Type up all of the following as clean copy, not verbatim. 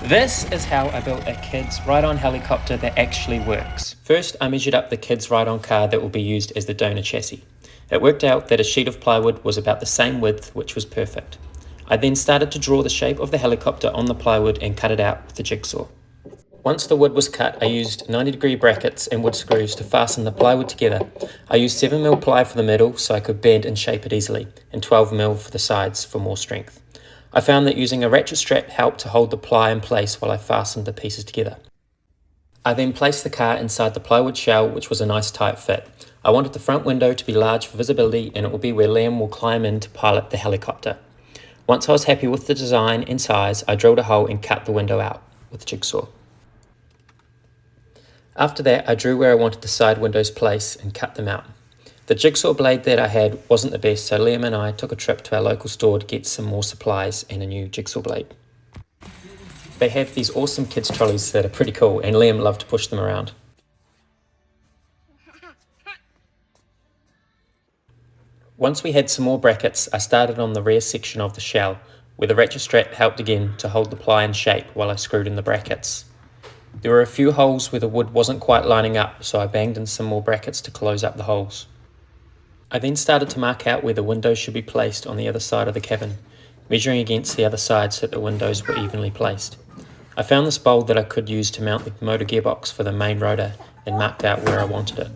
This is how I built a kids ride-on helicopter that actually works. First, I measured up the kids ride-on car that will be used as the donor chassis. It worked out that a sheet of plywood was about the same width, which was perfect. I then started to draw the shape of the helicopter on the plywood and cut it out with the jigsaw. Once the wood was cut, I used 90-degree brackets and wood screws to fasten the plywood together. I used 7mm ply for the middle so I could bend and shape it easily, and 12mm for the sides for more strength. I found that using a ratchet strap helped to hold the ply in place while I fastened the pieces together. I then placed the car inside the plywood shell, which was a nice tight fit. I wanted the front window to be large for visibility, and it will be where Liam will climb in to pilot the helicopter. Once I was happy with the design and size, I drilled a hole and cut the window out with a jigsaw. After that, I drew where I wanted the side windows placed and cut them out. The jigsaw blade that I had wasn't the best, so Liam and I took a trip to our local store to get some more supplies and a new jigsaw blade. They have these awesome kids trolleys that are pretty cool, and Liam loved to push them around. Once we had some more brackets, I started on the rear section of the shell, where the ratchet strap helped again to hold the ply in shape while I screwed in the brackets. There were a few holes where the wood wasn't quite lining up, so I banged in some more brackets to close up the holes. I then started to mark out where the windows should be placed on the other side of the cabin, measuring against the other side so that the windows were evenly placed. I found this bolt that I could use to mount the motor gearbox for the main rotor and marked out where I wanted it.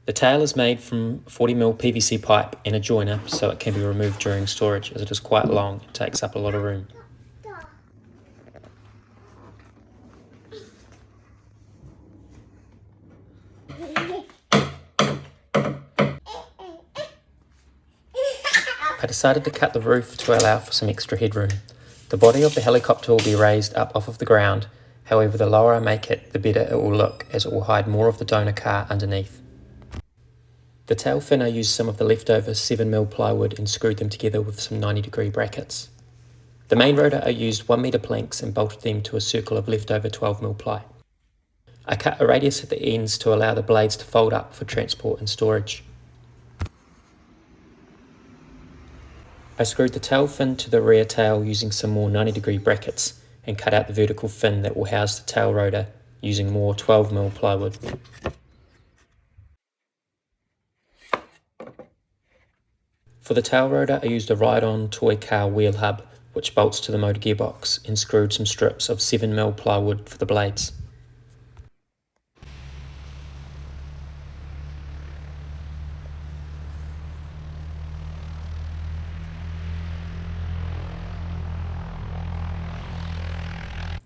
The tail is made from 40mm PVC pipe and a joiner so it can be removed during storage, as it is quite long and takes up a lot of room. I decided to cut the roof to allow for some extra headroom. The body of the helicopter will be raised up off of the ground, however the lower I make it, the better it will look, as it will hide more of the donor car underneath. The tail fin, I used some of the leftover 7mm plywood and screwed them together with some 90-degree brackets. The main rotor, I used 1-metre planks and bolted them to a circle of leftover 12mm ply. I cut a radius at the ends to allow the blades to fold up for transport and storage. I screwed the tail fin to the rear tail using some more 90-degree brackets and cut out the vertical fin that will house the tail rotor using more 12mm plywood. For the tail rotor, I used a ride-on toy car wheel hub which bolts to the motor gearbox, and screwed some strips of 7mm plywood for the blades.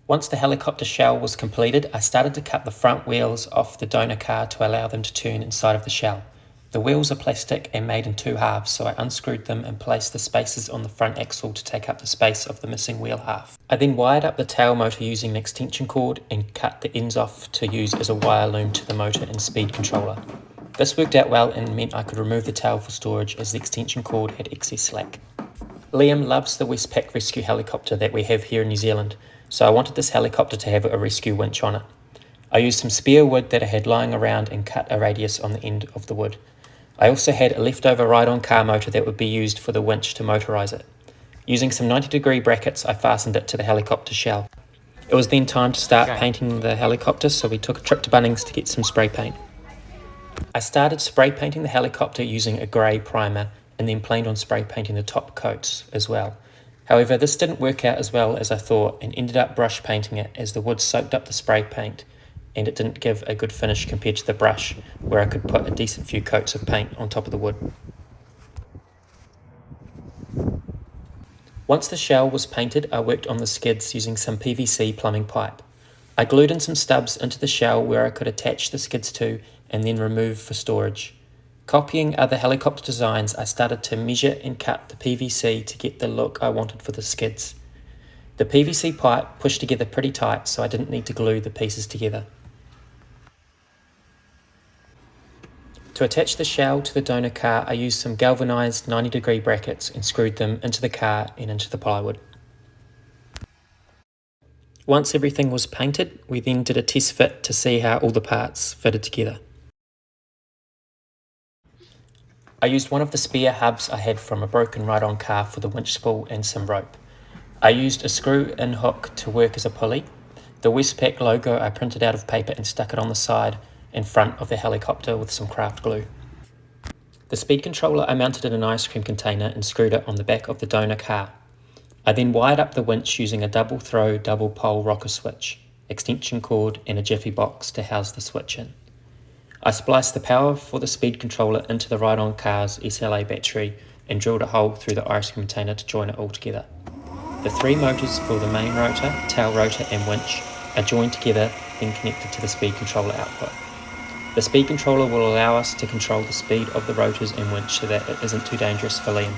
Once the helicopter shell was completed, I started to cut the front wheels off the donor car to allow them to turn inside of the shell. The wheels are plastic and made in two halves, so I unscrewed them and placed the spacers on the front axle to take up the space of the missing wheel half. I then wired up the tail motor using an extension cord and cut the ends off to use as a wire loom to the motor and speed controller. This worked out well and meant I could remove the tail for storage, as the extension cord had excess slack. Liam loves the Westpac rescue helicopter that we have here in New Zealand, so I wanted this helicopter to have a rescue winch on it. I used some spare wood that I had lying around and cut a radius on the end of the wood. I also had a leftover ride-on car motor that would be used for the winch to motorise it. Using some 90-degree brackets, I fastened it to the helicopter shell. It was then time to start painting the helicopter, so we took a trip to Bunnings to get some spray paint. I started spray painting the helicopter using a grey primer and then planned on spray painting the top coats as well. However, this didn't work out as well as I thought and ended up brush painting it, as the wood soaked up the spray paint and it didn't give a good finish compared to the brush, where I could put a decent few coats of paint on top of the wood. Once the shell was painted, I worked on the skids using some PVC plumbing pipe. I glued in some stubs into the shell where I could attach the skids to and then remove for storage. Copying other helicopter designs, I started to measure and cut the PVC to get the look I wanted for the skids. The PVC pipe pushed together pretty tight, so I didn't need to glue the pieces together. To attach the shell to the donor car, I used some galvanised 90-degree brackets and screwed them into the car and into the plywood. Once everything was painted, we then did a test fit to see how all the parts fitted together. I used one of the spare hubs I had from a broken ride-on car for the winch spool and some rope. I used a screw-in hook to work as a pulley. The Westpac logo I printed out of paper and stuck it on the side and front of the helicopter with some craft glue. The speed controller I mounted in an ice cream container and screwed it on the back of the donor car. I then wired up the winch using a double throw, double pole rocker switch, extension cord and a jiffy box to house the switch in. I spliced the power for the speed controller into the ride-on car's SLA battery and drilled a hole through the ice cream container to join it all together. The 3 motors for the main rotor, tail rotor and winch are joined together and connected to the speed controller output. The speed controller will allow us to control the speed of the rotors and winch so that it isn't too dangerous for Liam.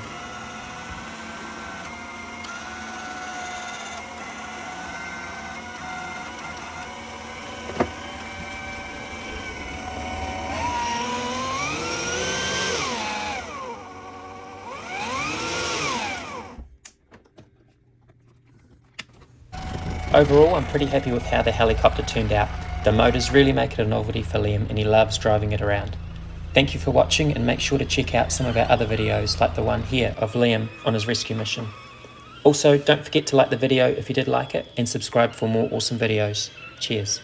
Overall, I'm pretty happy with how the helicopter turned out. The motors really make it a novelty for Liam and he loves driving it around. Thank you for watching and make sure to check out some of our other videos like the one here of Liam on his rescue mission. Also, don't forget to like the video if you did like it and subscribe for more awesome videos. Cheers.